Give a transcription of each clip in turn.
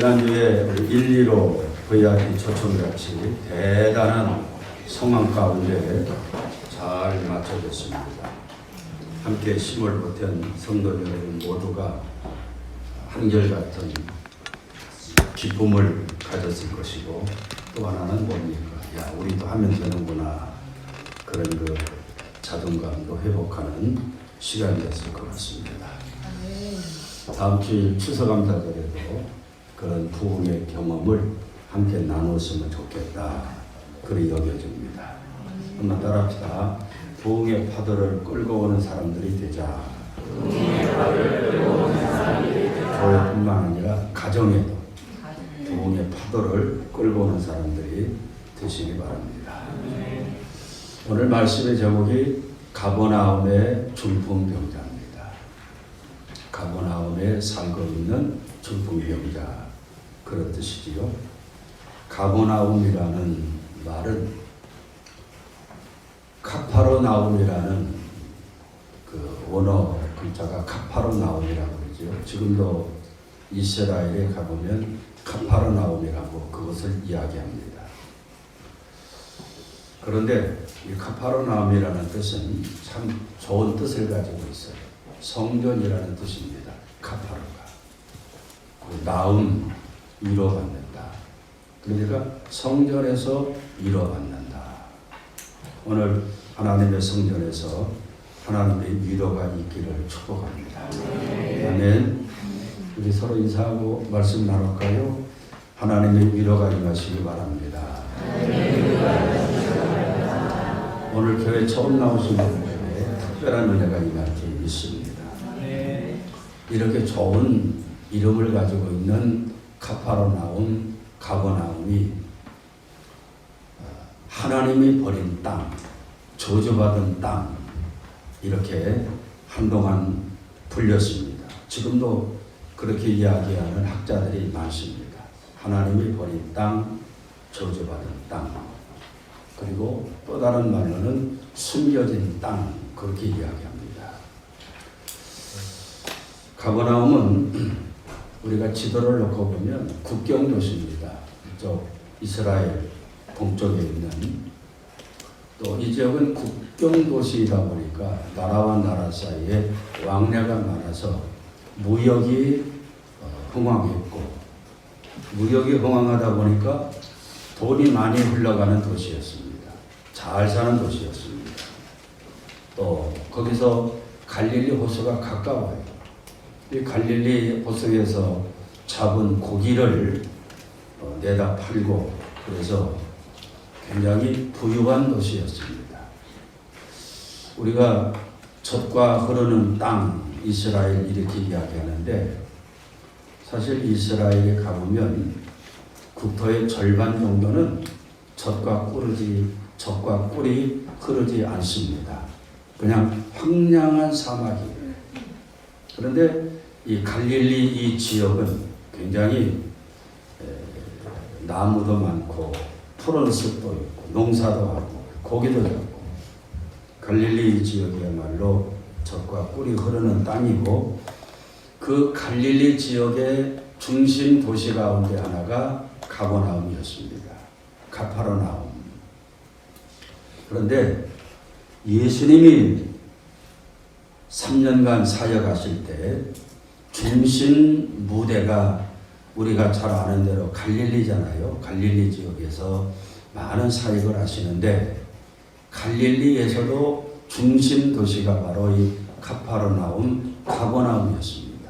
지난주에 1.15 VRT 초청같이 대단한 성황 가운데 잘 마쳐졌습니다. 함께 힘을 보탠 성도 여러분 모두가 한결같은 기쁨을 가졌을 것이고, 또 하나는 뭡니까? 야, 우리도 하면 되는구나. 그런 자존감도 회복하는 시간이 됐을 것 같습니다. 다음 주일 추석감사절에도 그런 부흥의 경험을 함께 나눴으면 좋겠다. 그리 여겨집니다. 한번 따라합시다. 부흥의 파도를 끌고 오는 사람들이 되자. 교회뿐만 아니라 가정에도 부흥의 파도를 끌고 오는 사람들이 되시기 바랍니다. 오늘 말씀의 제목이 가버나움의 중풍병자입니다. 가버나움에 살고 있는 중풍병자, 그런 뜻이지요. 가버나움이라는 말은 카파르나움이라는 원어 글자가 카파르나움이라고 그러죠. 지금도 이스라엘에 가보면 카파르나움이라고 그것을 이야기합니다. 그런데 이 카파르나움이라는 뜻은 참 좋은 뜻을 가지고 있어요. 성전이라는 뜻입니다. 카파르가. 나움, 위로받는다. 그러니까 성전에서 위로받는다. 오늘 하나님의 성전에서 하나님의 위로가 있기를 축복합니다. 아멘. 우리 서로 인사하고 말씀 나눌까요? 하나님의 위로가 임하시기 바랍니다. 오늘 교회 처음 나오신 분들에게 특별한 은혜가 임할 줄 믿습니다. 이렇게 좋은 이름을 가지고 있는 카파르나움, 가버나움이 하나님이 버린 땅, 저주받은 땅, 이렇게 한동안 불렸습니다. 지금도 그렇게 이야기하는 학자들이 많습니다. 하나님이 버린 땅, 저주받은 땅, 그리고 또 다른 말로는 숨겨진 땅, 그렇게 이야기합니다. 가버나움은 우리가 지도를 놓고 보면 국경 도시입니다. 이쪽 이스라엘 동쪽에 있는, 또 이 지역은 국경 도시이다 보니까 나라와 나라 사이에 왕래가 많아서 무역이 흥왕했고, 무역이 흥왕하다 보니까 돈이 많이 흘러가는 도시였습니다. 잘 사는 도시였습니다. 또 거기서 갈릴리 호수가 가까워요. 이 갈릴리 호수에서 잡은 고기를 내다 팔고, 그래서 굉장히 부유한 도시였습니다. 우리가 젖과 흐르는 땅, 이스라엘 이렇게 이야기하는데, 사실 이스라엘에 가보면 국토의 절반 정도는 젖과 꿀이 흐르지 않습니다. 그냥 황량한 사막이에요. 그런데 이 갈릴리 이 지역은 굉장히 나무도 많고 푸른 숲도 있고 농사도 하고 고기도 잡고, 갈릴리 지역이야말로 젖과 꿀이 흐르는 땅이고, 그 갈릴리 지역의 중심 도시 가운데 하나가 가버나움이었습니다. 카파르나움. 그런데 예수님이 3년간 사역하실 때 중심 무대가 우리가 잘 아는 대로 갈릴리잖아요. 갈릴리 지역에서 많은 사역을 하시는데, 갈릴리에서도 중심 도시가 바로 이 카파르나움, 가버나움이었습니다.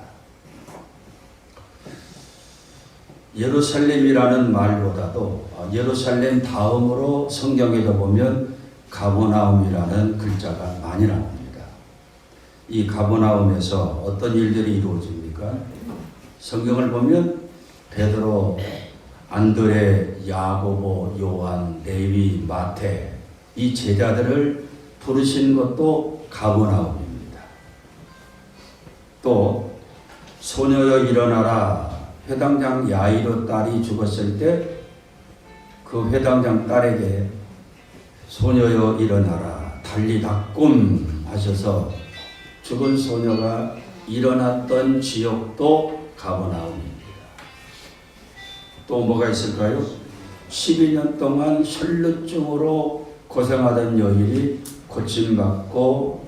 예루살렘이라는 말보다도 예루살렘 다음으로 성경에도 보면 가버나움이라는 글자가 많이 나옵니다. 이 가버나움에서 어떤 일들이 이루어집니까? 성경을 보면 베드로, 안드레, 야고보, 요한, 레위, 마태, 이 제자들을 부르신 것도 가버나움입니다. 또 소녀여 일어나라, 회당장 야이로 딸이 죽었을 때 그 회당장 딸에게 소녀여 일어나라, 달리다꿈 하셔서 죽은 소녀가 일어났던 지역도 가버나움입니다. 또 뭐가 있을까요? 12년 동안 혈루증으로 고생하던 여인이 고침받고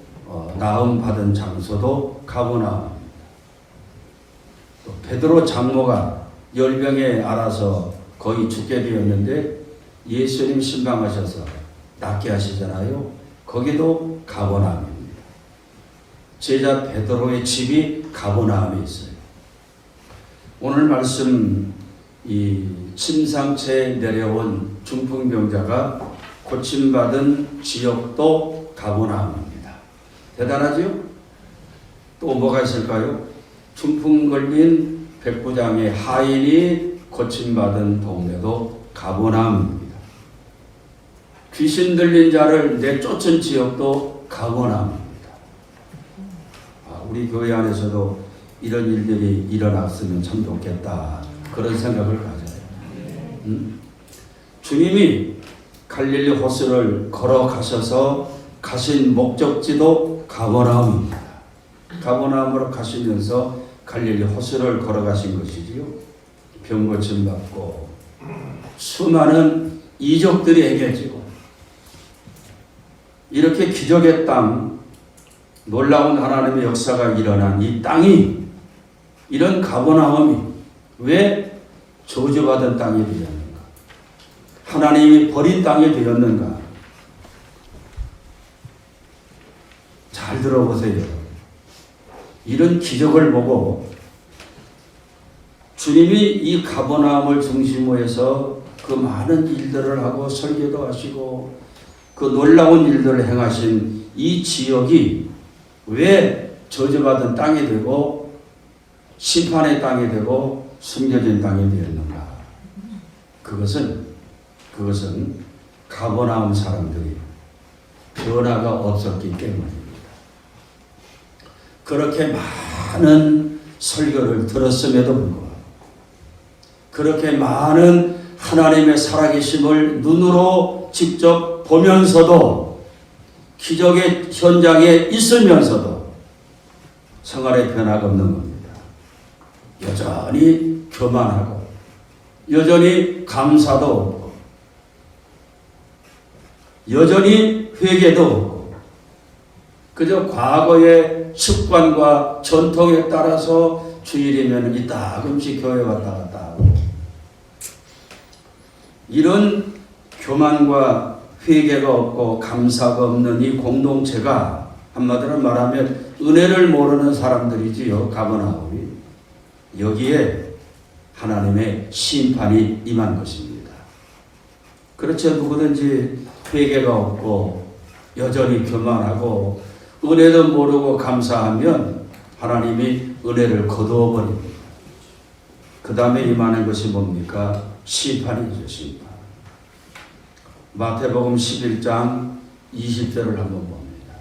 나음받은 장소도 가버나움입니다. 또 베드로 장모가 열병에 앓아서 거의 죽게 되었는데 예수님 신방하셔서 낫게 하시잖아요. 거기도 가버나움입니다. 제자 베드로의 집이 가버나움에 있어요. 오늘 말씀 이 침상체에 내려온 중풍병자가 고침받은 지역도 가버나움입니다. 대단하죠? 또 뭐가 있을까요? 중풍 걸린 백부장의 하인이 고침받은 동네도 가버나움입니다. 귀신 들린 자를 내쫓은 지역도 가버나움입니다. 우리 교회 안에서도 이런 일들이 일어났으면 참 좋겠다. 그런 생각을 가져요. 주님이 갈릴리 호수를 걸어가셔서 가신 목적지도 가버나움입니다. 가버나움으로 가시면서 갈릴리 호수를 걸어가신 것이지요. 병 고침 받고 수많은 이적들이 행해지고 이렇게 기적의 땅, 놀라운 하나님의 역사가 일어난 이 땅이, 이런 가버나움이 왜 저주받은 땅이 되었는가? 하나님이 버린 땅이 되었는가? 잘 들어보세요. 이런 기적을 보고 주님이 이 가버나움을 중심으로 해서 그 많은 일들을 하고 설교도 하시고 그 놀라운 일들을 행하신 이 지역이 왜 저주받은 땅이 되고 심판의 땅이 되고 숨겨진 땅이 되었는가? 그것은 가버나움 사람들이 변화가 없었기 때문입니다. 그렇게 많은 설교를 들었음에도 불구하고, 그렇게 많은 하나님의 살아계심을 눈으로 직접 보면서도, 기적의 현장에 있으면서도 생활의 변화가 없는 겁니다. 여전히 교만하고 여전히 감사도 없고 여전히 회개도 없고 그저 과거의 습관과 전통에 따라서 주일이면 이따금씩 교회 왔다 갔다 하고, 이런 교만과 회개가 없고 감사가 없는 이 공동체가 한마디로 말하면 은혜를 모르는 사람들이지요. 가버나움이. 여기에 하나님의 심판이 임한 것입니다. 그렇죠. 누구든지 회개가 없고 여전히 교만하고 은혜도 모르고 감사하면 하나님이 은혜를 거두어 버립니다. 그 다음에 임하는 것이 뭡니까? 심판이죠. 심판. 마태복음 11장 20절을 한번 봅니다.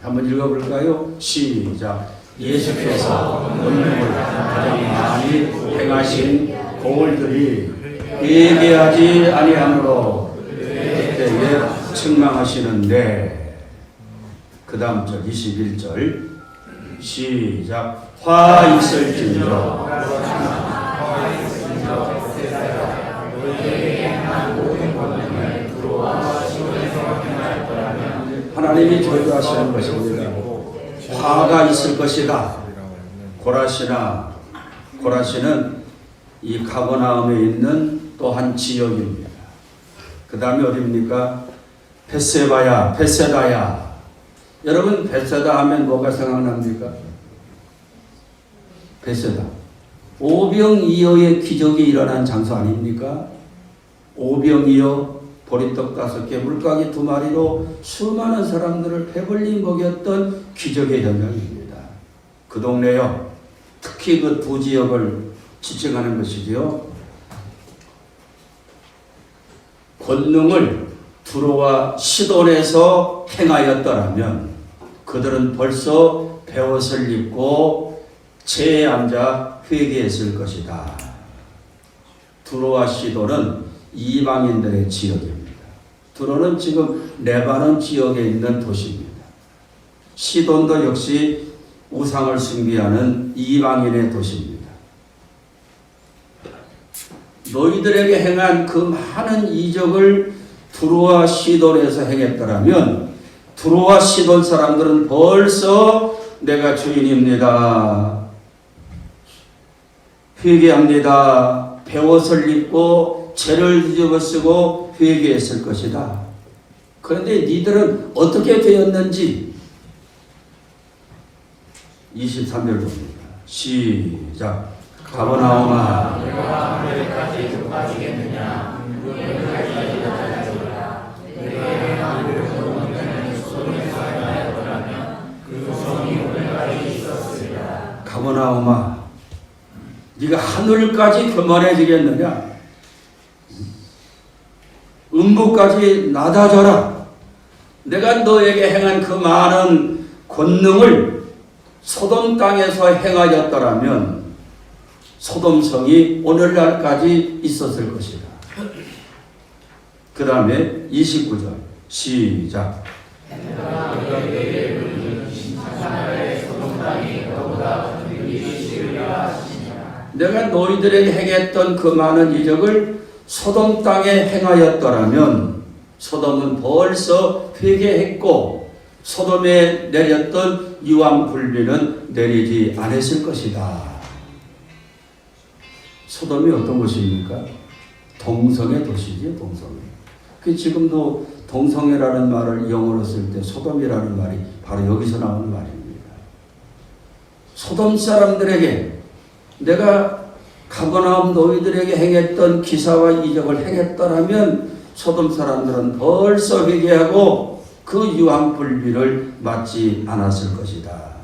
한번 읽어볼까요? 시작. 예수께서 음행을 가장 많이 행하신 고을들이 회개하지 아니하므로 그때에 책망하시는데, 그 다음 절 21절 시작. 화 있을진저 하나님이 저주하시는 것입니다. 화가 있을 것이다. 고라시는 이 가버나움에 있는 또 한 지역입니다. 그 다음에 어디입니까? 벳세다야. 여러분 벳세다 하면 뭐가 생각납니까? 벳세다. 오병이어의 기적이 일어난 장소 아닙니까? 오병이어, 보리떡 5개, 물고기 2마리로 수많은 사람들을 배불리 먹였던 기적의 현장입니다. 그 동네요. 특히 그 두 지역을 지칭하는 것이지요. 권능을 두로와 시돈에서 행하였더라면 그들은 벌써 베옷을 입고 제에 앉아 회개했을 것이다. 두로와 시돈은 이방인들의 지역입니다. 두로는 지금 레바논 지역에 있는 도시입니다. 시돈도 역시 우상을 숭배하는 이방인의 도시입니다. 너희들에게 행한 그 많은 이적을 두로와 시돈에서 행했더라면 두로와 시돈 사람들은 벌써 내가 주인입니다, 회개합니다, 베옷을 입고 죄를 뒤집어 쓰고 회개했을 것이다. 그런데 니들은 어떻게 되었는지 23절 봅니다. 시작. 가버나움아, 내가 너희까지 족하시겠느냐? 너희까지 족하시리라. 내가 너희를 원하는 소돔에서 행하였더라면 그 성이 오늘까지 있었으리라. 가버나움아, 네가 하늘까지 교만해지겠느냐? 음부까지 낮아져라. 내가 너에게 행한 그 많은 권능을 소돔 땅에서 행하였더라면 소돔성이 오늘날까지 있었을 것이다. 그 다음에 29절 시작. 내가 너희들에게 행했던 그 많은 이적을 소돔 땅에 행하였더라면 소돔은 벌써 회개했고 소돔에 내렸던 유황불비는 내리지 않았을 것이다. 소돔이 어떤 곳입니까? 동성의 도시지, 동성애. 그 지금도 동성애라는 말을 영어로 쓸 때 소돔이라는 말이 바로 여기서 나오는 말입니다. 소돔 사람들에게 내가 가버나움 너희들에게 행했던 기사와 이적을 행했더라면 소돔 사람들은 벌써 회개하고 그 유황불비를 맞지 않았을 것이다.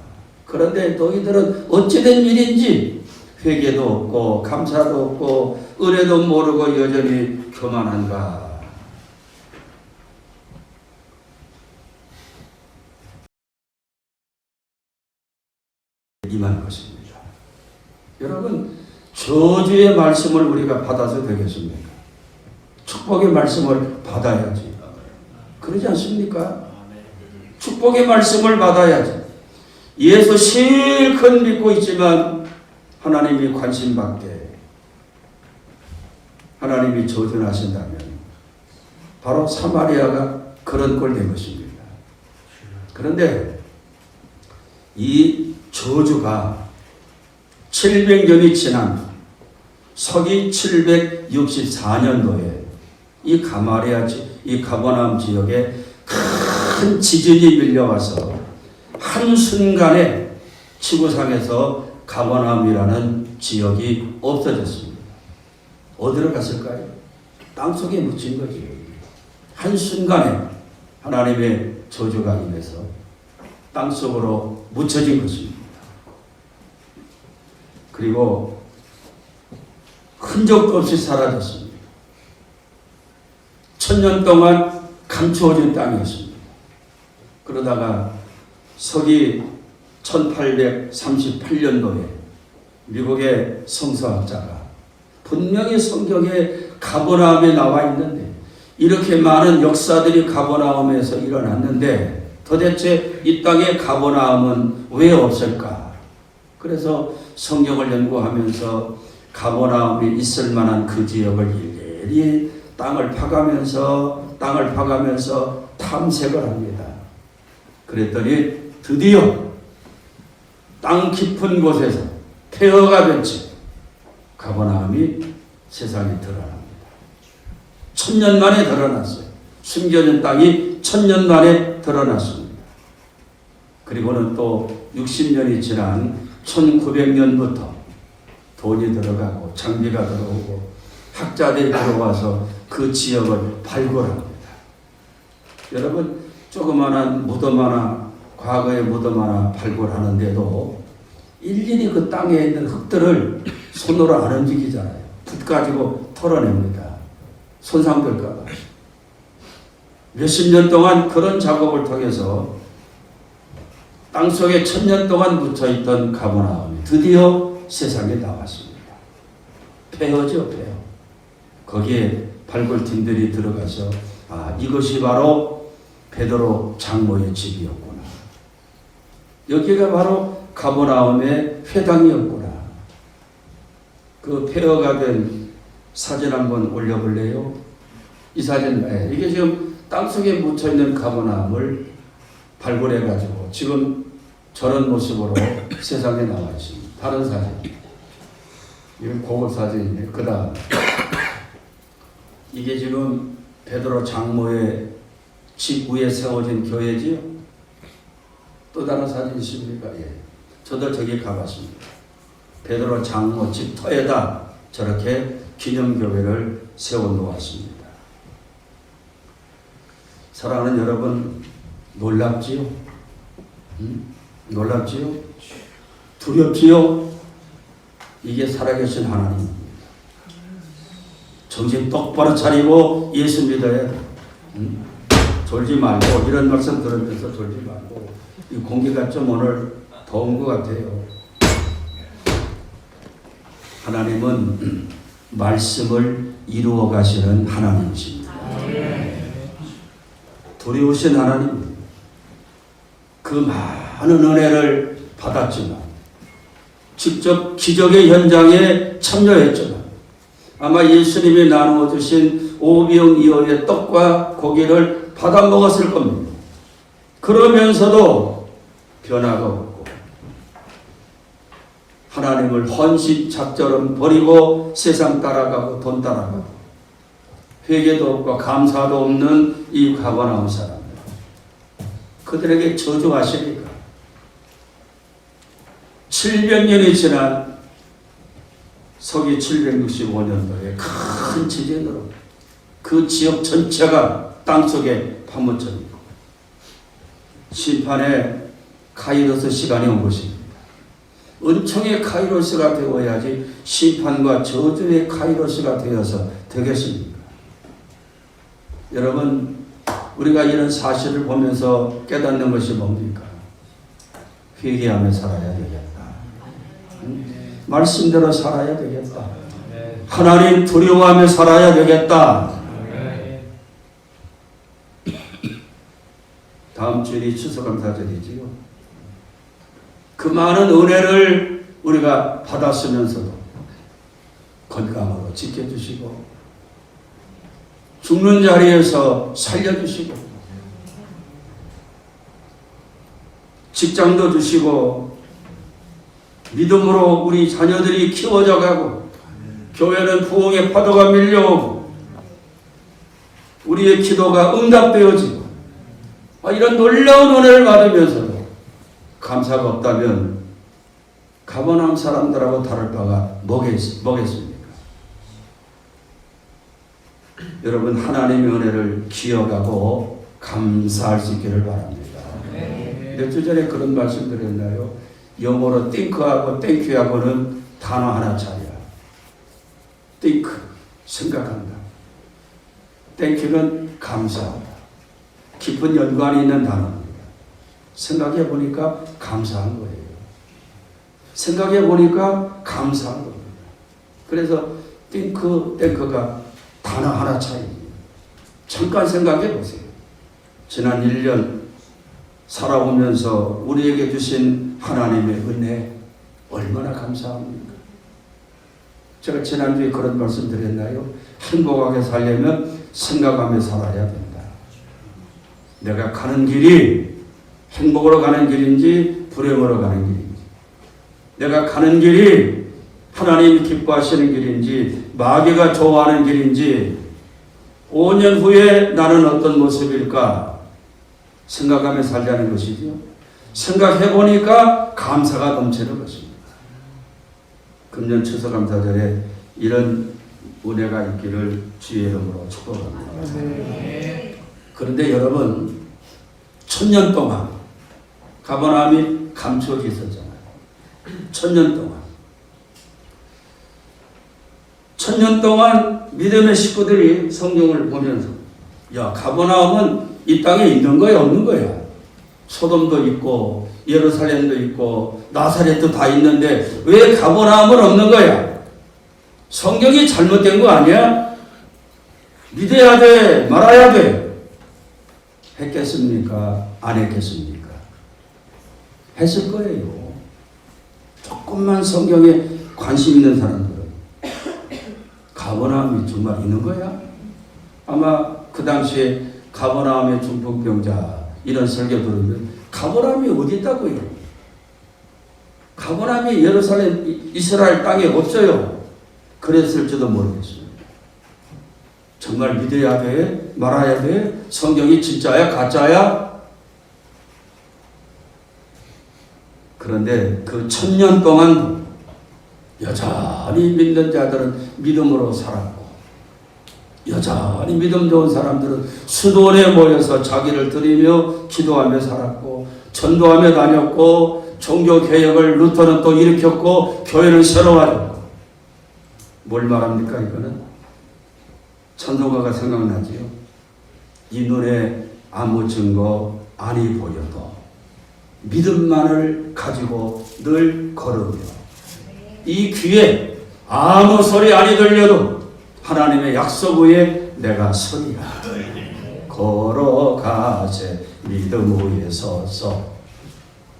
그런데 너희들은 어찌된 일인지 회개도 없고 감사도 없고 은혜도 모르고 여전히 교만한가. 임한 것입니다. 여러분, 저주의 말씀을 우리가 받아서 되겠습니까? 축복의 말씀을 받아야지. 그러지 않습니까? 축복의 말씀을 받아야지. 예수 실컷 믿고 있지만 하나님이 관심 받게 하나님이 조준하신다면 바로 사마리아가 그런 꼴 된 것입니다. 그런데 이 저주가 700년이 지난 서기 764년도에 이 이 가버나움 지역에 큰 지진이 밀려와서 한순간에 지구상에서 가버나움이라는 지역이 없어졌습니다. 어디로 갔을까요? 땅속에 묻힌 거지. 한순간에 하나님의 저주가 임해서 땅속으로 묻혀진 것입니다. 그리고 흔적도 없이 사라졌습니다. 1000년 동안 감추어진 땅이었습니다. 그러다가 서기 1838년도에 미국의 성서학자가 분명히 성경에 가버나움에 나와 있는데 이렇게 많은 역사들이 가버나움에서 일어났는데 도대체 이 땅에 가버나움은 왜 없을까? 그래서 성경을 연구하면서 가버나움이 있을 만한 그 지역을 일일이 땅을 파가면서 탐색을 합니다. 그랬더니 드디어 땅 깊은 곳에서 폐허가 된 채 가버나움이 세상에 드러납니다. 1000년 만에 드러났어요. 숨겨진 땅이 1000년 만에 드러났습니다. 그리고는 또 60년이 지난 1900년부터 돈이 들어가고 장비가 들어오고 학자들이 들어와서 그 지역을 발굴합니다. 여러분, 조그마한 무덤 하나, 과거의 무덤 하나 발굴하는데도 일일이 그 땅에 있는 흙들을 손으로 안 움직이잖아요. 붓 가지고 털어냅니다. 손상될까 봐. 몇십 년 동안 그런 작업을 통해서 땅속에 1000년 동안 묻혀있던 가버나움이 드디어 세상에 나왔습니다. 폐허죠, 폐허. 거기에 발굴팀들이 들어가서 이것이 바로 베드로 장로의 집이었구나. 여기가 바로 가버나움의 회당이었구나. 그 폐허가 된 사진 한번 올려볼래요? 이 사진, 이게 지금 땅속에 묻혀있는 가버나움을 발굴해가지고 지금 저런 모습으로 세상에 나와 있습니다. 다른 사진. 이건 고급 사진이에요. 그 다음. 이게 지금 베드로 장로의 집 위에 세워진 교회지요? 또 다른 사진 있습니까? 예. 저도 저기 가봤습니다. 베드로 장로 집 터에다 저렇게 기념교회를 세워놓았습니다. 사랑하는 여러분, 놀랍지요? 놀랍지요? 두렵지요? 이게 살아계신 하나님입니다. 정신 똑바로 차리고 예수 믿어야 돼. 졸지 말고, 이런 말씀 들으면서 졸지 말고. 이 공기가 좀 오늘 더운 것 같아요. 하나님은 말씀을 이루어 가시는 하나님이십니다. 두려우신 하나님, 그 많은 은혜를 받았지만 직접 기적의 현장에 참여했지만 아마 예수님이 나누어 주신 5병 2어의 떡과 고기를 받아 먹었을 겁니다. 그러면서도 변화가 없고 하나님을 헌신작처럼 버리고 세상 따라가고 돈 따라가고 회개도 없고 감사도 없는 이 가버나움 사람들, 그들에게 저주하시니까 700년이 지난 서기 765년도에 큰 지진으로 그 지역 전체가 땅속에 파묻혀 있고 심판의 카이로스 시간이 온 것입니다. 은총의 카이로스가 되어야지 심판과 저주의 카이로스가 되어서 되겠습니까? 여러분, 우리가 이런 사실을 보면서 깨닫는 것이 뭡니까? 회개하며 살아야 되겠다. 말씀대로 살아야 되겠다. 하나님 두려워하며 살아야 되겠다. 다음 주일이 추수감사절이지요. 그 많은 은혜를 우리가 받았으면서도 건강으로 지켜주시고 죽는 자리에서 살려주시고 직장도 주시고 믿음으로 우리 자녀들이 키워져 가고 교회는 부흥의 파도가 밀려오고 우리의 기도가 응답되어지고 이런 놀라운 은혜를 받으면서도 감사가 없다면 가버나움 사람들하고 다를 바가 뭐겠습니까? 여러분, 하나님의 은혜를 기억하고 감사할 수 있기를 바랍니다. 몇 주 전에 그런 말씀 드렸나요? 영어로 think하고 thank유하고는 단어 하나 차이야. think, 생각한다. thank유는 감사하다. 깊은 연관이 있는 단어입니다. 생각해 보니까 감사한 거예요. 생각해 보니까 감사한 겁니다. 그래서 think가 단어 하나 차이입니다. 잠깐 생각해 보세요. 지난 1년 살아오면서 우리에게 주신 하나님의 은혜 얼마나 감사합니까? 제가 지난주에 그런 말씀 드렸나요? 행복하게 살려면 생각하며 살아야 된다. 내가 가는 길이 행복으로 가는 길인지 불행으로 가는 길인지, 내가 가는 길이 하나님이 기뻐하시는 길인지 마귀가 좋아하는 길인지 5년 후에 나는 어떤 모습일까 생각하며 살자는 것이죠. 생각해보니까 감사가 넘치는 것입니다. 금년 추수감사절에 이런 은혜가 있기를 주의 이름으로 축복합니다. 그런데 여러분, 1000년 동안 가버나움이 감추어져 있었잖아요. 1000년 동안 믿음의 식구들이 성경을 보면서 야, 가버나움은 이 땅에 있는 거야 없는 거야? 소돔도 있고 예루살렘도 있고 나사렛도 다 있는데 왜 가버나움은 없는 거야? 성경이 잘못된 거 아니야? 믿어야 돼? 말아야 돼? 했겠습니까? 안 했겠습니까? 했을 거예요. 조금만 성경에 관심 있는 사람들은 가버나움이 정말 있는 거야? 아마 그 당시에 가버나움의 중풍병자 이런 설교 들으면 가버나움이 어디 있다고요? 가버나움이 예루살렘 이스라엘 땅에 없어요. 그랬을지도 모르겠습니다. 정말 믿어야 돼? 말아야 돼? 성경이 진짜야? 가짜야? 그런데 그 1000년 동안 여전히 믿는 자들은 믿음으로 살았고, 여전히 믿음 좋은 사람들은 수도원에 모여서 자기를 드리며 기도하며 살았고, 전도하며 다녔고, 종교개혁을 루터는 또 일으켰고, 교회를 새로 하였고. 뭘 말합니까 이거는? 찬송가가 생각나지요. 이 눈에 아무 증거 아니 보여도 믿음만을 가지고 늘 걸으며, 이 귀에 아무 소리 아니 들려도 하나님의 약속 위에 내가 서리라. 걸어가세 믿음 위에 서서,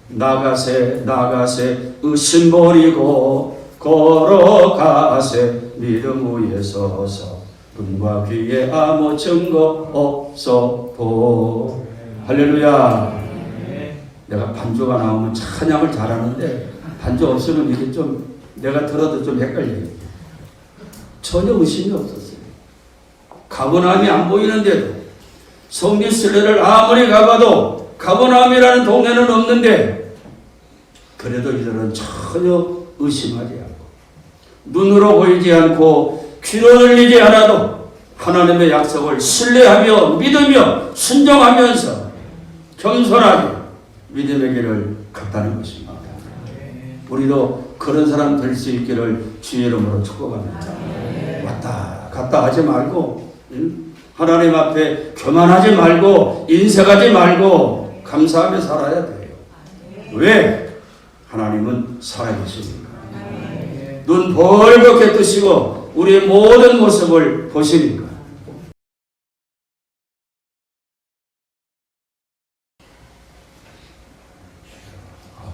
나가세 나가세 의심 버리고, 걸어가세 믿음 위에 서서, 눈과 귀에 아무 증거 없어 보. 할렐루야. 내가 반주가 나오면 찬양을 잘하는데 반주 없으면 이게 좀 내가 들어도 좀 헷갈려요. 전혀 의심이 없었어요. 가버나움이 안 보이는데도, 성지 순례를 아무리 가봐도 가버나움이라는 동네는 없는데, 그래도 이들은 전혀 의심하지 않고, 눈으로 보이지 않고 귀로 들리지 않아도 하나님의 약속을 신뢰하며 믿으며 순종하면서 겸손하게 믿음의 길을 갔다는 것입니다. 우리도 그런 사람 될 수 있기를 주의 이름으로 축복합니다. 왔다 갔다 하지 말고, 하나님 앞에 교만하지 말고, 인색하지 말고 감사하며 살아야 돼요. 왜? 하나님은 살아계십니까? 눈 벌겋게 뜨시고 우리의 모든 모습을 보시니까.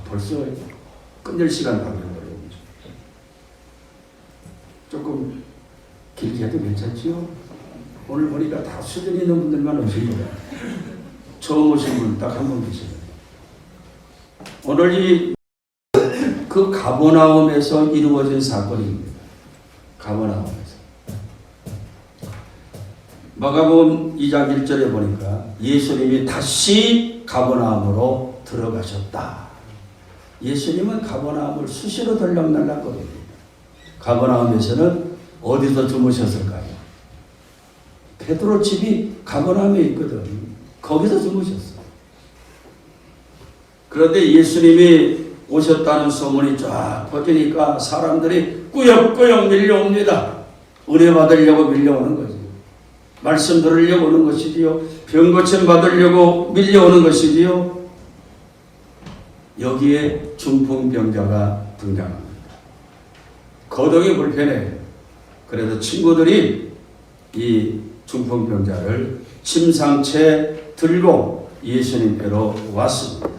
벌써 끝낼 시간 다 되어버려요. 조금 길게 해도 괜찮지요? 오늘 보니까 다 수준 있는 분들만 오신 거예요. 처음 오신 분 딱 한 분 계시네요. 오늘 그 가버나움에서 이루어진 사건입니다. 가버나움에서. 마가복음 2장 1절에 보니까 예수님이 다시 가버나움으로 들어가셨다. 예수님은 가버나움을 수시로 들락날락거립니다. 가버나움에서는 어디서 주무셨을까요? 베드로 집이 가버나움에 있거든. 거기서 주무셨어요. 그런데 예수님이 오셨다는 소문이 쫙 퍼지니까 사람들이 꾸역꾸역 밀려옵니다. 은혜 받으려고 밀려오는 거지. 말씀 들으려고 오는 것이지요. 병 고침 받으려고 밀려오는 것이지요. 여기에 중풍병자가 등장합니다. 거동이 불편해요. 그래서 친구들이 이 중풍병자를 침상채 들고 예수님께로 왔습니다.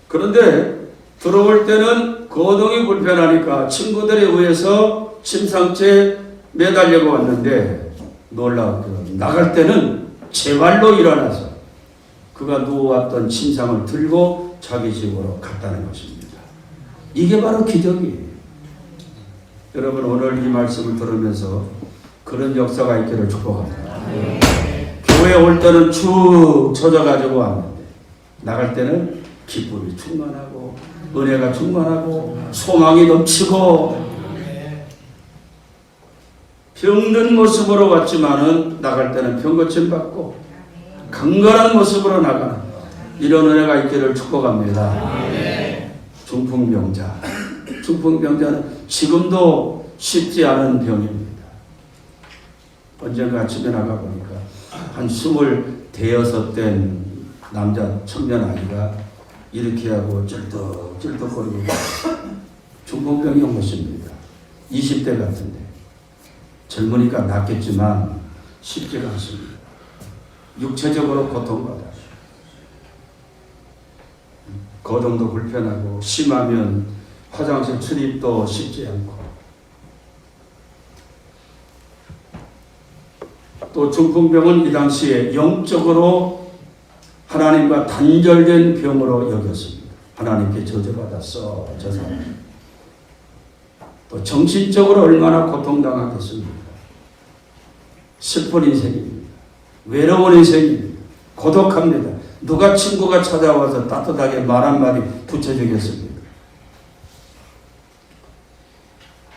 그런데 들어올 때는 거동이 불편하니까 친구들에 의해서 침상채에 매달려고 왔는데, 놀랍게도 나갈 때는 제발로 일어나서 그가 누워왔던 침상을 들고 자기 집으로 갔다는 것입니다. 이게 바로 기적이에요. 여러분, 오늘 이 말씀을 들으면서 그런 역사가 있기를 축복합니다. 교회 올 때는 축 처져가지고 왔는데, 나갈 때는 기쁨이 충만하고 은혜가 충만하고 소망이 넘치고, 병든 모습으로 왔지만은 나갈 때는 병고침 받고 강건한 모습으로 나가는 이런 은혜가 있기를 축복합니다. 중풍병자는 지금도 쉽지 않은 병입니다. 언젠가 집에 나가 보니까 한 20 된 남자 청년 아이가 이렇게 하고 쩔뚝쩔뚝거리고 중풍병이 온 것입니다. 20대 같은데. 젊으니까 낫겠지만 쉽지가 않습니다. 육체적으로 고통받아요. 거동도 불편하고, 심하면 화장실 출입도 쉽지 않고, 또 중풍병은 이 당시에 영적으로 하나님과 단절된 병으로 여겼습니다. 하나님께 저주받았어, 저 사람. 또 정신적으로 얼마나 고통당하겠습니까? 슬픈 인생입니다. 외로운 인생입니다. 고독합니다. 누가 친구가 찾아와서 따뜻하게 말 한마디 붙여주겠습니까?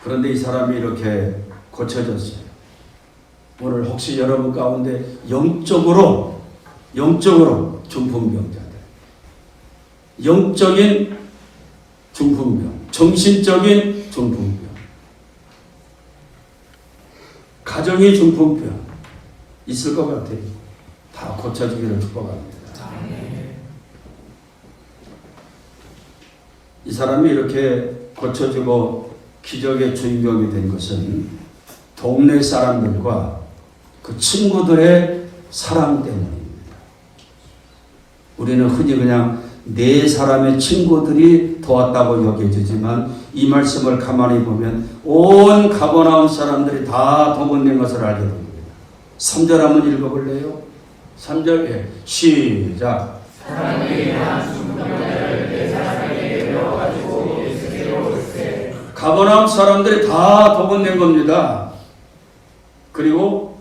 그런데 이 사람이 이렇게 고쳐졌어요. 오늘 혹시 여러분 가운데 영적으로 중풍병자들, 영적인 중풍병, 정신적인 중풍병, 가정의 중풍병 있을 것 같아요. 다 고쳐지기를 축복합니다. 이 사람이 이렇게 고쳐지고 기적의 주인공이 된 것은 동네 사람들과 그 친구들의 사랑 때문입니다. 우리는 흔히 그냥 네 사람의 친구들이 도왔다고 여겨지지만 이 말씀을 가만히 보면 온 가버나움 사람들이 다 도움된 것을 알게 됩니다. 3절 한번 읽어볼래요? 3절 시작. 가버나움 사람들이 다 도움된 겁니다. 그리고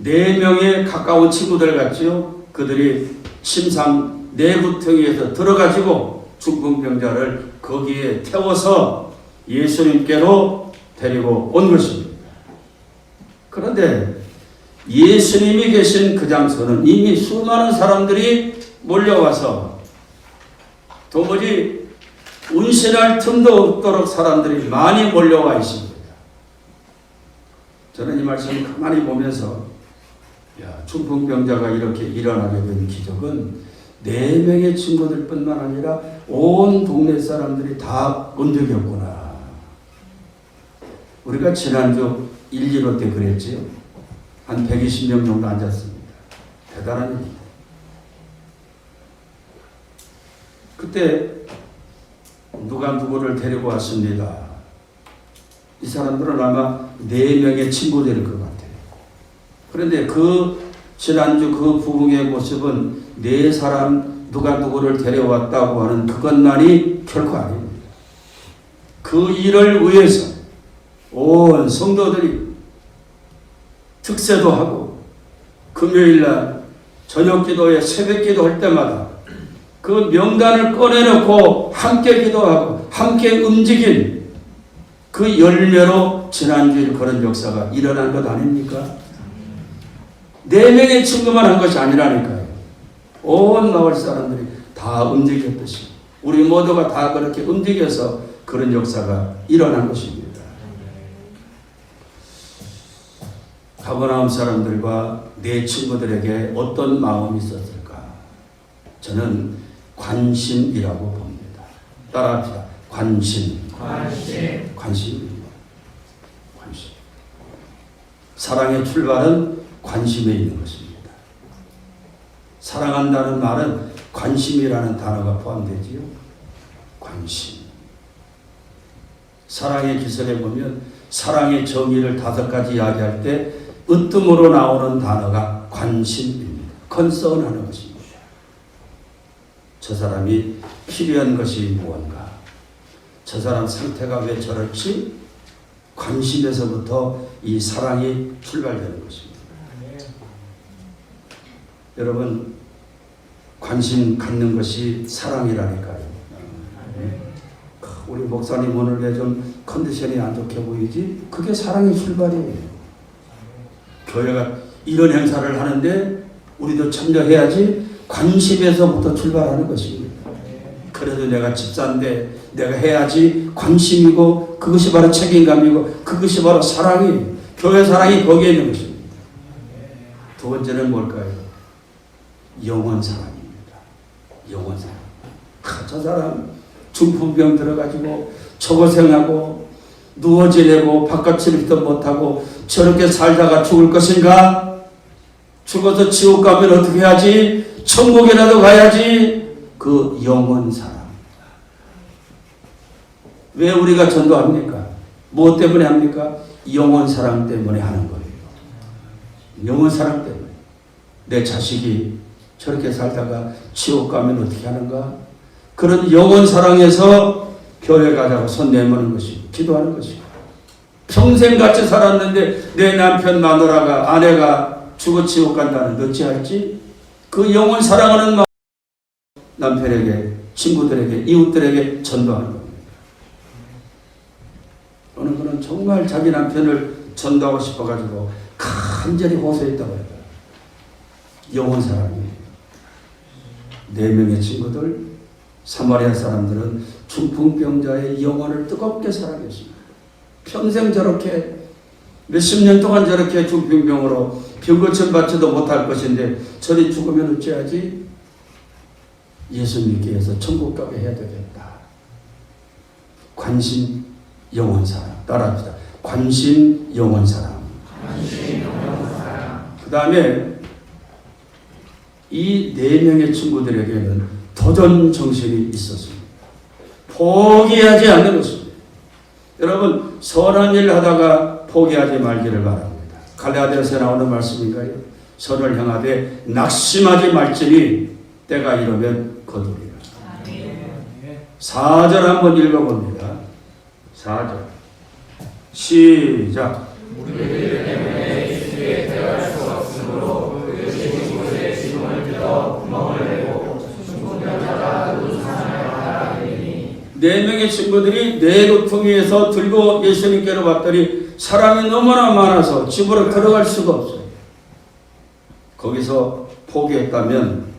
4명의 가까운 친구들 같지요. 그들이 침상 내구덩이에서 들어가지고 중풍병자를 거기에 태워서 예수님께로 데리고 온 것입니다. 그런데 예수님이 계신 그 장소는 이미 수많은 사람들이 몰려와서 도무지 운신할 틈도 없도록 사람들이 많이 몰려와 있습니다. 저는 이 말씀을 가만히 보면서 중풍병자가 이렇게 일어나게 된 기적은 4명의 친구들 뿐만 아니라 온 동네 사람들이 다 움직였구나. 우리가 지난주 115 때 그랬지요. 한 120명 정도 앉았습니다. 대단한 일입니다. 그때 누가 누구를 데리고 왔습니다. 이 사람들은 아마 4명의 친구들일 것 같아요. 그런데 지난주 그 부흥의 모습은 4사람 누가 누구를 데려왔다고 하는 그것만이 결코 아닙니다. 그 일을 위해서 온 성도들이 특세도 하고 금요일날 저녁 기도에 새벽 기도할 때마다 그 명단을 꺼내놓고 함께 기도하고 함께 움직인 그 열매로 지난주에 그런 역사가 일어난 것 아닙니까? 4명의 친구만 한 것이 아니라니까요. 온 마을 사람들이 다 움직였듯이 우리 모두가 다 그렇게 움직여서 그런 역사가 일어난 것입니다. 가버나움 사람들과 내 친구들에게 어떤 마음이 있었을까? 저는 관심이라고 봅니다. 따라합시다. 관심입니다. 관심. 사랑의 출발은 관심에 있는 것입니다. 사랑한다는 말은 관심이라는 단어가 포함되지요. 관심. 사랑의 기설에 보면 사랑의 정의를 5가지 이야기할 때 으뜸으로 나오는 단어가 관심입니다. 컨선하는 것입니다. 저 사람이 필요한 것이 무언가? 저 사람 상태가 왜 저렇지? 관심에서부터 이 사랑이 출발되는 것입니다. 여러분, 관심 갖는 것이 사랑이라니까요. 우리 목사님 오늘 왜 좀 컨디션이 안 좋게 보이지? 그게 사랑의 출발이에요. 교회가 이런 행사를 하는데 우리도 참여해야지. 관심에서부터 출발하는 것입니다. 그래도 내가 집사인데 내가 해야지. 관심이고 그것이 바로 책임감이고 그것이 바로 사랑이에요. 교회 사랑이 거기에 있는 것입니다. 2번째는 뭘까요? 영원 사랑입니다. 영원 사랑. 저 사람 중풍병 들어가지고 초고생하고 누워 지내고 바깥 출입도 못하고 저렇게 살다가 죽을 것인가? 죽어서 지옥 가면 어떻게 해야지? 천국이라도 가야지. 그 영원 사랑. 왜 우리가 전도합니까? 무엇 때문에 합니까? 영원 사랑 때문에 하는 거예요. 영원 사랑 때문에. 내 자식이 저렇게 살다가 지옥 가면 어떻게 하는가? 그런 영원 사랑에서 교회 가자고 손 내미는 것이, 기도하는 것이. 평생 같이 살았는데 내 남편 마누라가, 아내가 죽어 지옥 간다는 어찌할지? 그 영원 사랑하는 마음 남편에게, 친구들에게, 이웃들에게 전도하는 겁니다. 어느 분은 정말 자기 남편을 전도하고 싶어가지고 간절히 호소했다고 해요. 영원 사랑이에요. 4명의 친구들, 사마리아 사람들은 중풍병자의 영혼을 뜨겁게 사랑했습니다. 평생 저렇게 몇십 년 동안 저렇게 중풍병으로 병고침 받지도 못할 것인데 저리 죽으면 어찌하지? 예수 믿기 위해서 천국 가게 해야 되겠다. 관심, 영원 사랑. 따라합시다. 관심, 영원 사랑. 그 다음에 이 4명의 친구들에게는 도전 정신이 있었습니다. 포기하지 않는 것입니다. 여러분, 선한 일 하다가 포기하지 말기를 바랍니다. 갈라디아서에 나오는 말씀인가요? 선을 향하되 낙심하지 말지니 때가 이르면 거두리라. 4절 한번 읽어봅니다. 4절 시작. 우리들 때문에 예수께 들어갈 수 없으므로 그 친구들의 지붕을 뜯어 구멍을 내고 중풍병자가 그 사람을 바라보니 4명의 친구들이 내도통에서 들고 예수님께로 왔더니 사람이 너무나 많아서 집으로 들어갈 수가 없어요. 거기서 포기했다면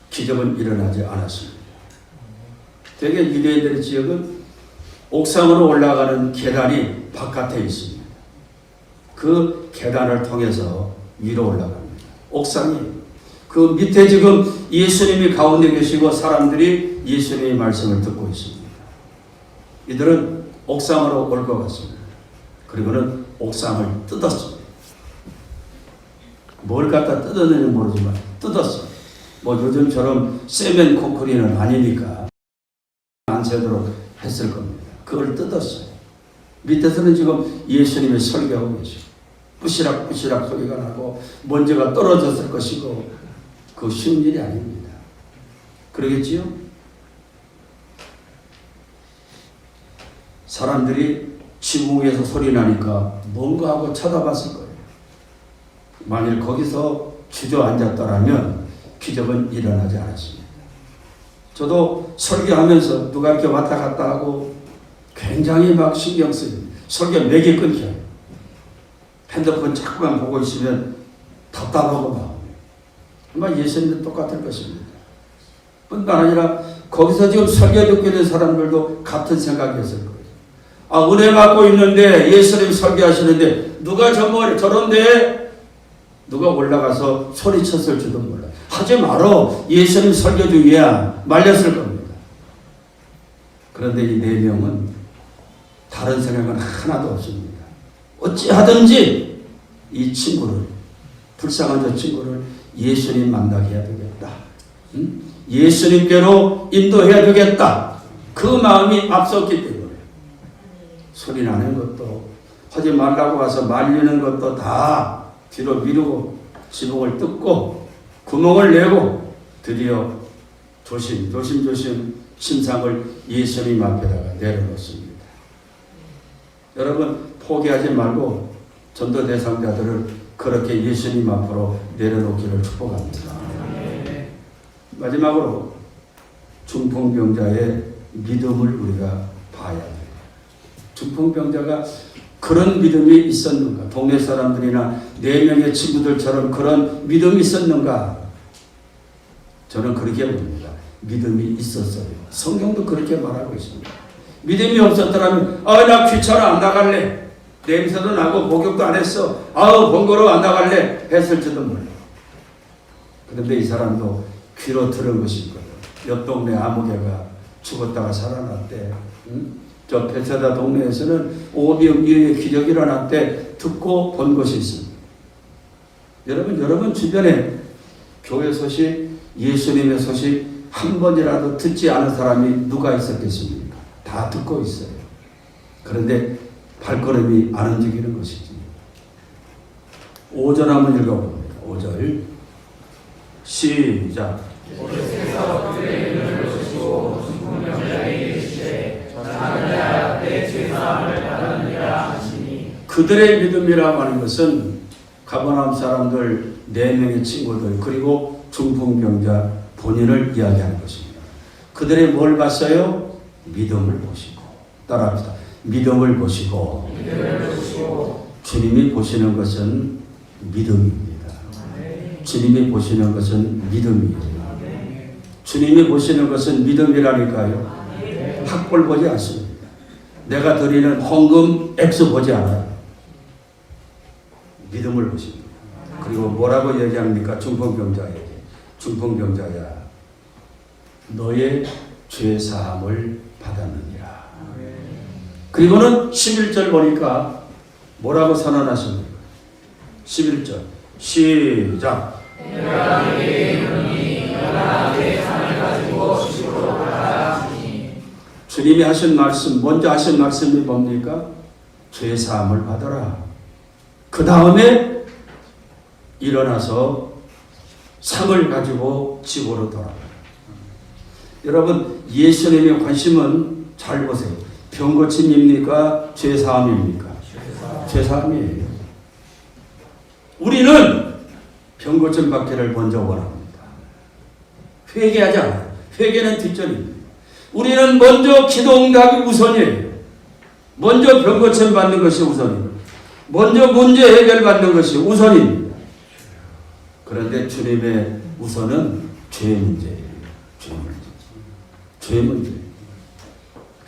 기적은 일어나지 않았습니다. 되게 유대인들의 지역은 옥상으로 올라가는 계단이 바깥에 있습니다. 그 계단을 통해서 위로 올라갑니다. 옥상이. 그 밑에 지금 예수님이 가운데 계시고 사람들이 예수님의 말씀을 듣고 있습니다. 이들은 옥상으로 올 것 같습니다. 그리고는 옥상을 뜯었습니다. 뭘 갖다 뜯었는지 모르지만 뜯었어요. 뭐 요즘처럼 세면 콘크리트는 아니니까 안 새도록 했을 겁니다. 그걸 뜯었어요. 밑에서는 지금 예수님이 설교하고 계시고 뿌시락뿌시락 소리가 나고 먼지가 떨어졌을 것이고 그 쉬운 일이 아닙니다. 그러겠지요? 사람들이 지붕 위에서 소리 나니까 뭔가 하고 쳐다봤을 거예요. 만일 거기서 주저앉았더라면 기적은 일어나지 않았습니다. 저도 설교하면서 누가 이렇게 왔다 갔다 하고 굉장히 막 신경 쓰입니다. 설교 맥이 끊겨요. 핸드폰 자꾸만 보고 있으면 답답하고 마음이. 아마 예수님도 똑같을 것입니다. 뿐만 아니라 거기서 지금 설교 듣고 있는 사람들도 같은 생각이었을 거예요. 아, 은혜 받고 있는데 예수님 설교하시는데 누가 저런데 누가 올라가서 소리쳤을지도 몰라. 하지 말어. 예수님 설교 중이야. 말렸을 겁니다. 그런데 이 4명은 다른 생각은 하나도 없습니다. 어찌하든지 이 친구를, 불쌍한 저 친구를 예수님 만나게 해야 되겠다. 응? 예수님께로 인도해야 되겠다. 그 마음이 앞섰기 때문에 소리 나는 것도 하지 말라고 와서 말리는 것도 다 뒤로 미루고 지붕을 뜯고 구멍을 내고 드디어 조심 신상을 예수님 앞에다가 내려놓습니다. 여러분 포기하지 말고 전도 대상자들을 그렇게 예수님 앞으로 내려놓기를 축복합니다. 마지막으로 중풍병자의 믿음을 우리가 봐야 돼요. 중풍병자가 그런 믿음이 있었는가? 동네 사람들이나 4명의 친구들처럼 그런 믿음이 있었는가? 저는 그렇게 봅니다. 믿음이 있었어요. 성경도 그렇게 말하고 있습니다. 믿음이 없었더라면 나 귀찮아 안 나갈래. 냄새도 나고 목욕도 안 했어. 번거로워 안 나갈래. 했을지도 몰라. 그런데 이 사람도 귀로 들은 것일 거예요. 옆 동네 아무개가 죽었다가 살아났대. 응? 저 베세다 동네에서는 오병이어의 기적이 일어났대. 듣고 본 것이 있습니다. 여러분 주변에 교회 소식, 예수님의 소식 한 번이라도 듣지 않은 사람이 누가 있었겠습니까? 다 듣고 있어요. 그런데 발걸음이 안 움직이는 것이지. 5절 한번 읽어봅니다. 5절 시작. 오르세서 그들의 이름을 보시고 중풍병자에게 이르시되 전하는 자 내 죄사함을 받았느니라 하시니. 그들의 믿음이라고 하는 것은 가버나움 사람들 4명의 친구들 그리고 중풍병자 본인을 이야기하는 것입니다. 그들의 뭘 봤어요? 믿음을 보시고. 따라합시다. 믿음을 보시고. 주님이 보시는 것은 믿음입니다. 주님이 보시는 것은 믿음이에요. 주님이 보시는 것은 믿음이라니까요. 학벌 보지 않습니다. 내가 드리는 헌금 액수 보지 않아요. 믿음을 보십니다. 그리고 뭐라고 얘기합니까? 중풍병자에게. 중풍병자야, 너의 죄사함을 받았느니라. 그리고는 11절 보니까 뭐라고 선언하십니까? 11절 시작. 내가 내게 이르노니 너가 내 상을 가지고 집으로 가라 하시니. 주님이 하신 말씀, 먼저 하신 말씀이 뭡니까? 죄사함을 받아라. 그 다음에 일어나서 상을 가지고 집으로 돌아가라. 여러분, 예수님의 관심은 잘 보세요. 병 고침입니까? 죄사함입니까? 죄사함이에요. 우리는 병 고침 받기를 먼저 원합니다. 회개하지 않아요. 회개는 뒷전입니다. 우리는 먼저 기도 응답이 우선이에요. 먼저 병 고침 받는 것이 우선입니다. 먼저 문제 해결 받는 것이 우선입니다. 그런데 주님의 우선은 죄 문제예요. 죄 문제. 죄 문제.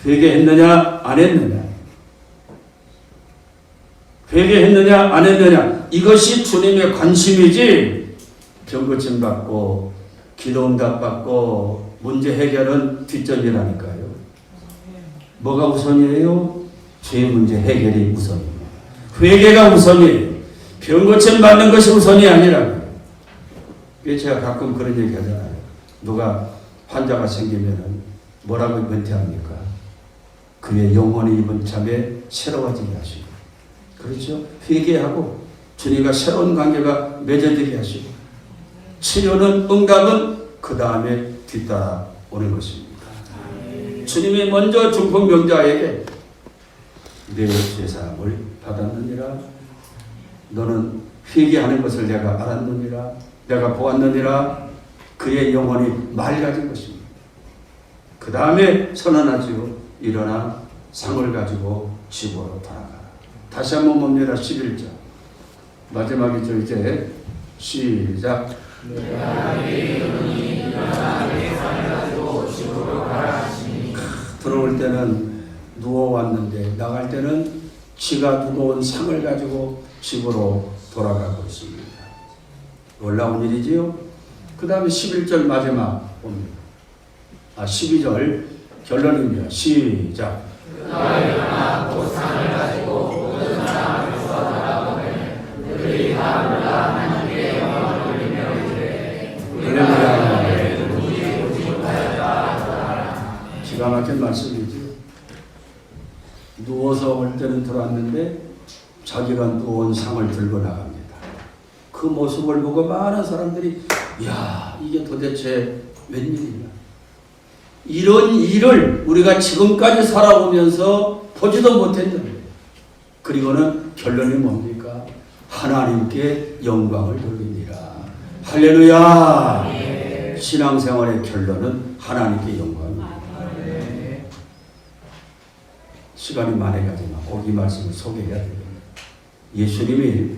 회개했느냐 안 했느냐, 회개했느냐 안 했느냐, 이것이 주님의 관심이지 병 고침 받고 기도 응답 받고 문제 해결은 뒷전이라니까요. 뭐가 우선이에요? 죄 문제 해결이 우선입니다. 회개가 우선이에요. 병 고침 받는 것이 우선이 아니라고요. 제가 가끔 그런 얘기 하잖아요. 누가 환자가 생기면은 뭐라고 멘트합니까? 그의 영혼의 입은 참에 새로워지게 하시고, 그렇죠? 회개하고 주님과 새로운 관계가 맺어지게 하시고, 치료는, 응답은 그 다음에 뒤따라 오는 것입니다. 주님이 먼저 중풍병자에게 내 죄사함을 받았느니라. 너는 회개하는 것을 내가 알았느니라. 내가 보았느니라. 그의 영혼이 맑아진 것입니다. 그 다음에 선언하지요. 일어나 상을 가지고 집으로 돌아가라. 다시 한번 봅니다. 11절 마지막이죠. 이제 시작. 내가 내게 이르노니 일어나 내 상을 가지고 집으로 가라 하시니. 들어올 때는 누워왔는데 나갈 때는 지가 무거운 상을 가지고 집으로 돌아가고 있습니다. 놀라운 일이지요. 그 다음에 11절 마지막 봅니다. 12절 결론입니다. 시작. 그가 일어나 곧 상을 가지고 모든 사람 앞에서 나아가매 그들이 다 몰라 하나님께 영광을 돌리며 이르되 우리가 너를 누구지 보지 못하였다 하더라. 기가 막힌 말씀이죠. 누워서 올 때는 들어왔는데 자기가 누워온 상을 들고 나갑니다. 그 모습을 보고 많은 사람들이 야, 이게 도대체 웬일이냐. 이런 일을 우리가 지금까지 살아오면서 보지도 못했는데, 그리고는 결론이 뭡니까? 하나님께 영광을 돌립니다. 할렐루야. 네. 신앙생활의 결론은 하나님께 영광입니다. 네. 시간이 많이 가지만 꼭 이 말씀을 소개해야 됩니다. 예수님이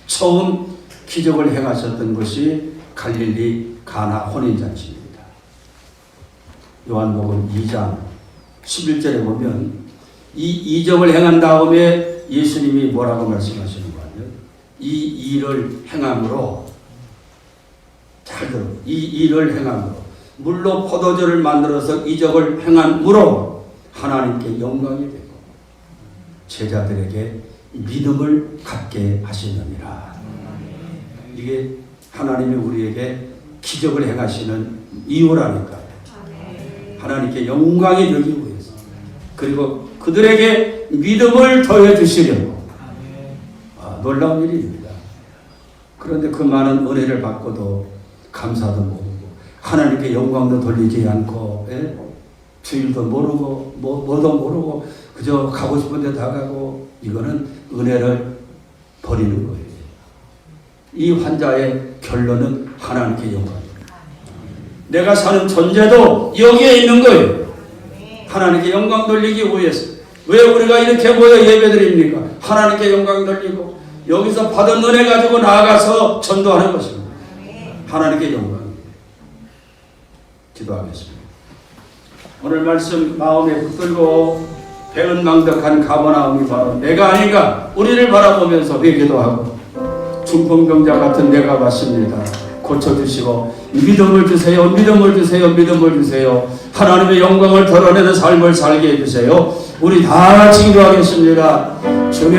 처음 기적을 행하셨던 것이 갈릴리 가나 혼인잔치입니다. 요한복음 2장 11절에 보면 이 이적을 행한 다음에 예수님이 뭐라고 말씀하시는 거예요? 이 일을 행함으로, 잘 들어, 이 일을 행함으로, 물로 포도주를 만들어서 이적을 행함으로 하나님께 영광이 되고 제자들에게 믿음을 갖게 하시느니라. 이게 하나님이 우리에게 기적을 행하시는 이유라니까요. 하나님께 영광이 되기 위해서, 그리고 그들에게 믿음을 더해 주시려고. 놀라운 일입니다. 그런데 그 많은 은혜를 받고도 감사도 모르고 하나님께 영광도 돌리지 않고 주일도 모르고 뭐도 모르고 그저 가고 싶은 데 다 가고 이거는 은혜를 버리는 거예요. 이 환자의 결론은 하나님께 영광입니다. 내가 사는 존재도 여기에 있는 거예요. 하나님께 영광 돌리기 위해서. 왜 우리가 이렇게 모여 예배드립니까? 하나님께 영광 돌리고 여기서 받은 은혜 가지고 나아가서 전도하는 것입니다. 하나님께 영광. 기도하겠습니다. 오늘 말씀 마음에 붙들고 배은망덕한 가버나움이 바로 내가 아닌가 우리를 바라보면서 회개도 하고 중풍병자 같은 내가 맞습니다. 고쳐주시고 믿음을 주세요. 믿음을 주세요. 믿음을 주세요. 하나님의 영광을 드러내는 삶을 살게 해주세요. 우리 다 같이 기도하겠습니다. 주님